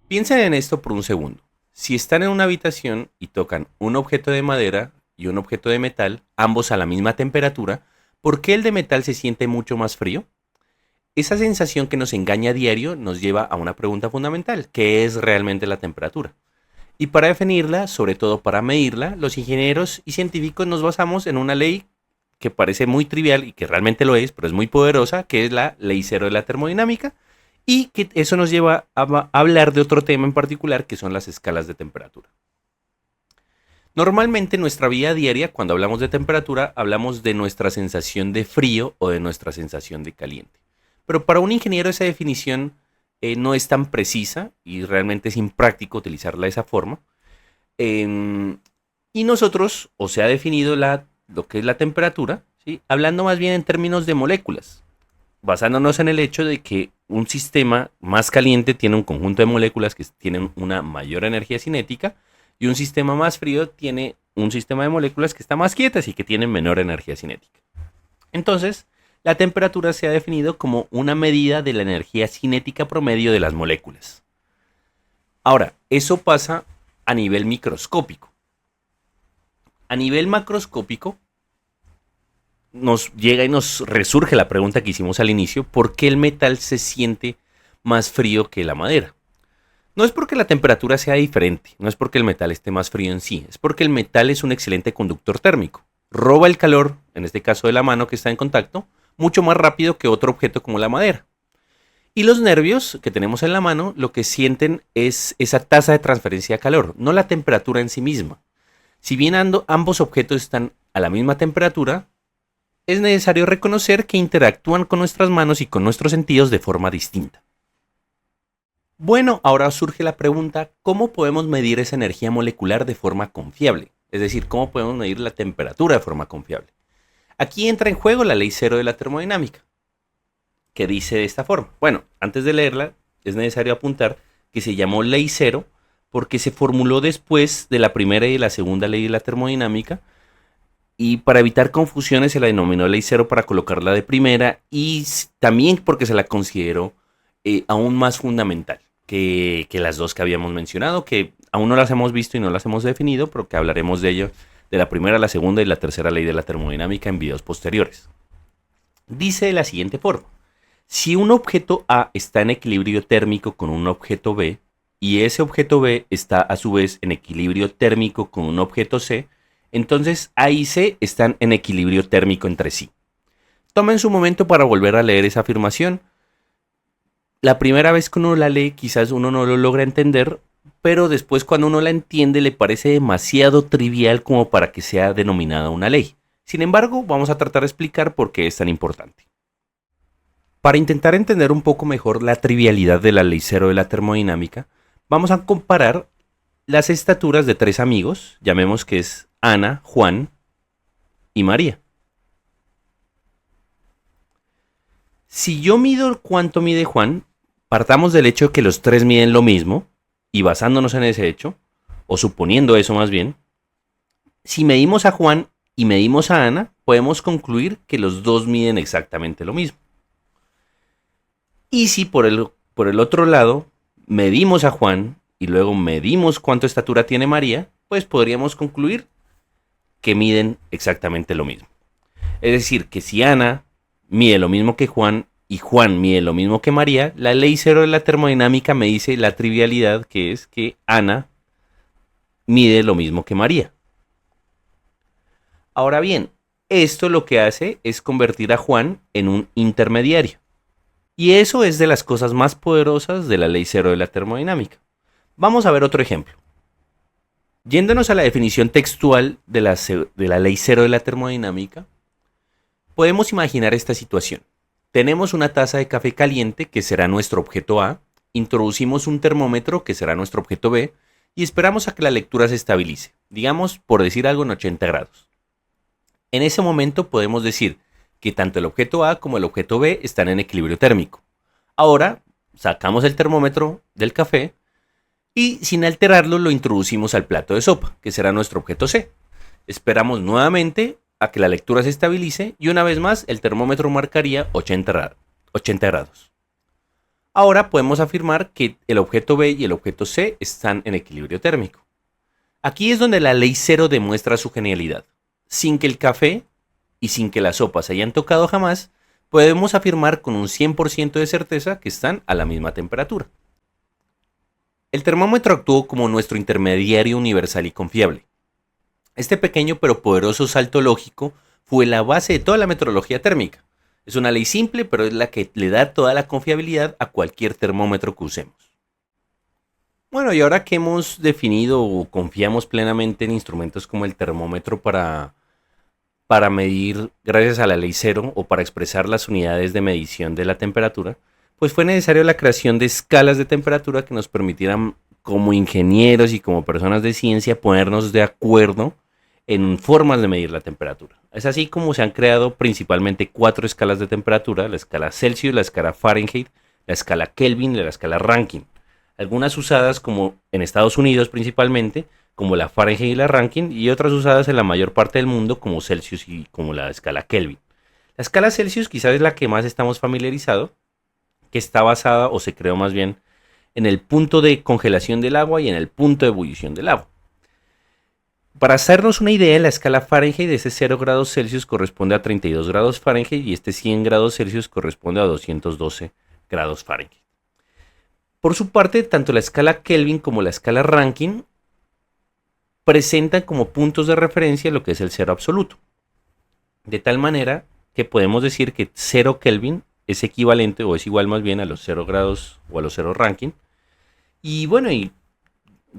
Piensen en esto por un segundo. Si están en una habitación y tocan un objeto de madera y un objeto de metal, ambos a la misma temperatura, ¿por qué el de metal se siente mucho más frío? Esa sensación que nos engaña a diario nos lleva a una pregunta fundamental: ¿qué es realmente la temperatura? Y para definirla, sobre todo para medirla, los ingenieros y científicos nos basamos en una ley que parece muy trivial y que realmente lo es, pero es muy poderosa, que es la ley cero de la termodinámica, y que eso nos lleva a hablar de otro tema en particular, que son las escalas de temperatura. Normalmente en nuestra vida diaria, cuando hablamos de temperatura, hablamos de nuestra sensación de frío o de nuestra sensación de caliente. Pero para un ingeniero esa definición no es tan precisa y realmente es impráctico utilizarla de esa forma. Eh, y nosotros, o se ha definido lo que es la temperatura, ¿sí? Hablando más bien en términos de moléculas, basándonos en el hecho de que un sistema más caliente tiene un conjunto de moléculas que tienen una mayor energía cinética y un sistema más frío tiene un sistema de moléculas que está más quietas y que tienen menor energía cinética. Entonces, la temperatura se ha definido como una medida de la energía cinética promedio de las moléculas. Ahora, eso pasa a nivel microscópico. A nivel macroscópico, nos llega y nos resurge la pregunta que hicimos al inicio: ¿por qué el metal se siente más frío que la madera? No es porque la temperatura sea diferente, no es porque el metal esté más frío en sí, es porque el metal es un excelente conductor térmico. Roba el calor, en este caso de la mano que está en contacto, mucho más rápido que otro objeto como la madera. Y los nervios que tenemos en la mano lo que sienten es esa tasa de transferencia de calor, no la temperatura en sí misma. Si bien ambos objetos están a la misma temperatura, es necesario reconocer que interactúan con nuestras manos y con nuestros sentidos de forma distinta. Bueno, ahora surge la pregunta: ¿cómo podemos medir esa energía molecular de forma confiable? Es decir, ¿cómo podemos medir la temperatura de forma confiable? Aquí entra en juego la ley cero de la termodinámica, que dice de esta forma. Bueno, antes de leerla, es necesario apuntar que se llamó ley cero porque se formuló después de la primera y la segunda ley de la termodinámica, y para evitar confusiones se la denominó ley cero para colocarla de primera, y también porque se la consideró aún más fundamental que las dos que habíamos mencionado, que aún no las hemos visto y no las hemos definido, pero que hablaremos de ello, de la primera, la segunda y la tercera ley de la termodinámica en videos posteriores. Dice de la siguiente forma: si un objeto A está en equilibrio térmico con un objeto B, y ese objeto B está a su vez en equilibrio térmico con un objeto C, entonces A y C están en equilibrio térmico entre sí. Tomen su momento para volver a leer esa afirmación. La primera vez que uno la lee quizás uno no lo logra entender, pero después cuando uno la entiende le parece demasiado trivial como para que sea denominada una ley. Sin embargo, vamos a tratar de explicar por qué es tan importante. Para intentar entender un poco mejor la trivialidad de la ley cero de la termodinámica, vamos a comparar las estaturas de tres amigos, llamemos que es Ana, Juan y María. Si yo mido cuánto mide Juan, partamos del hecho de que los tres miden lo mismo, y basándonos en ese hecho, o suponiendo eso más bien, si medimos a Juan y medimos a Ana, podemos concluir que los dos miden exactamente lo mismo. Y si por el otro lado medimos a Juan y luego medimos cuánto estatura tiene María, pues podríamos concluir que miden exactamente lo mismo. Es decir, que si Ana mide lo mismo que Juan y Juan mide lo mismo que María, la ley cero de la termodinámica me dice la trivialidad, que es que Ana mide lo mismo que María. Ahora bien, esto lo que hace es convertir a Juan en un intermediario. Y eso es de las cosas más poderosas de la ley cero de la termodinámica. Vamos a ver otro ejemplo. Yéndonos a la definición textual de la ley cero de la termodinámica, podemos imaginar esta situación. Tenemos una taza de café caliente, que será nuestro objeto A, introducimos un termómetro, que será nuestro objeto B, y esperamos a que la lectura se estabilice, digamos, por decir algo, en 80 grados. En ese momento podemos decir que tanto el objeto A como el objeto B están en equilibrio térmico. Ahora sacamos el termómetro del café y sin alterarlo lo introducimos al plato de sopa, que será nuestro objeto C. Esperamos nuevamente a que la lectura se estabilice y una vez más el termómetro marcaría 80 grados. Ahora podemos afirmar que el objeto B y el objeto C están en equilibrio térmico. Aquí es donde la ley cero demuestra su genialidad. Sin que el café y sin que la sopa se hayan tocado jamás, podemos afirmar con un 100% de certeza que están a la misma temperatura. El termómetro actuó como nuestro intermediario universal y confiable. Este pequeño pero poderoso salto lógico fue la base de toda la metrología térmica. Es una ley simple, pero es la que le da toda la confiabilidad a cualquier termómetro que usemos. Bueno, y ahora que hemos definido o confiamos plenamente en instrumentos como el termómetro para medir gracias a la ley cero o para expresar las unidades de medición de la temperatura, pues fue necesaria la creación de escalas de temperatura que nos permitieran como ingenieros y como personas de ciencia ponernos de acuerdo en formas de medir la temperatura. Es así como se han creado principalmente 4 escalas de temperatura: la escala Celsius, la escala Fahrenheit, la escala Kelvin y la escala Rankine. Algunas usadas como en Estados Unidos principalmente, como la Fahrenheit y la Rankine, y otras usadas en la mayor parte del mundo como Celsius y como la escala Kelvin. La escala Celsius quizás es la que más estamos familiarizados, que está basada, o se creó más bien, en el punto de congelación del agua y en el punto de ebullición del agua. Para hacernos una idea, la escala Fahrenheit de ese 0 grados Celsius corresponde a 32 grados Fahrenheit y este 100 grados Celsius corresponde a 212 grados Fahrenheit. Por su parte, tanto la escala Kelvin como la escala Rankine presentan como puntos de referencia lo que es el cero absoluto. De tal manera que podemos decir que 0 Kelvin es equivalente o es igual más bien a los 0 grados o a los 0 Rankine. Y bueno, y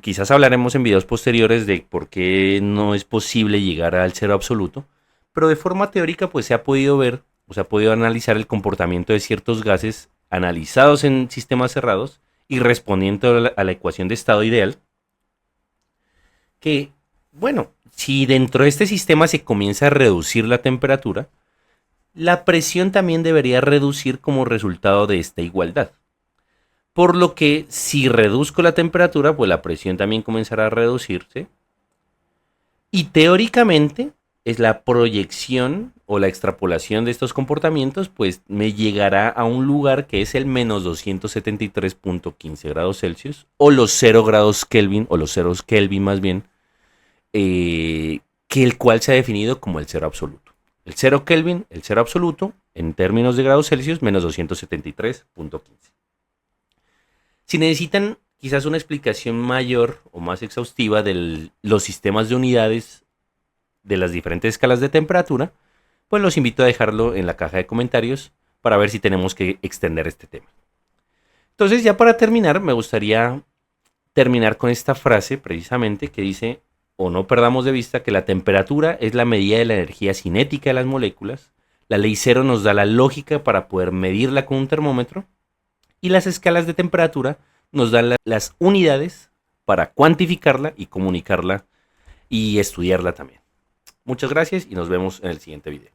quizás hablaremos en videos posteriores de por qué no es posible llegar al cero absoluto, pero de forma teórica pues se ha podido ver, o se ha podido analizar el comportamiento de ciertos gases analizados en sistemas cerrados y respondiendo a la ecuación de estado ideal, que, bueno, si dentro de este sistema se comienza a reducir la temperatura, la presión también debería reducir como resultado de esta igualdad. Por lo que si reduzco la temperatura, pues la presión también comenzará a reducirse. Y teóricamente es la proyección o la extrapolación de estos comportamientos, pues me llegará a un lugar que es el menos 273.15 grados Celsius o los 0 grados Kelvin, o los ceros Kelvin más bien, que el cual se ha definido como el cero absoluto. El 0 Kelvin, el cero absoluto, en términos de grados Celsius, menos 273.15. Si necesitan quizás una explicación mayor o más exhaustiva de los sistemas de unidades de las diferentes escalas de temperatura, pues los invito a dejarlo en la caja de comentarios para ver si tenemos que extender este tema. Entonces, ya para terminar, me gustaría terminar con esta frase precisamente que dice: o no perdamos de vista que la temperatura es la medida de la energía cinética de las moléculas, la ley cero nos da la lógica para poder medirla con un termómetro, y las escalas de temperatura nos dan las unidades para cuantificarla y comunicarla y estudiarla también. Muchas gracias y nos vemos en el siguiente video.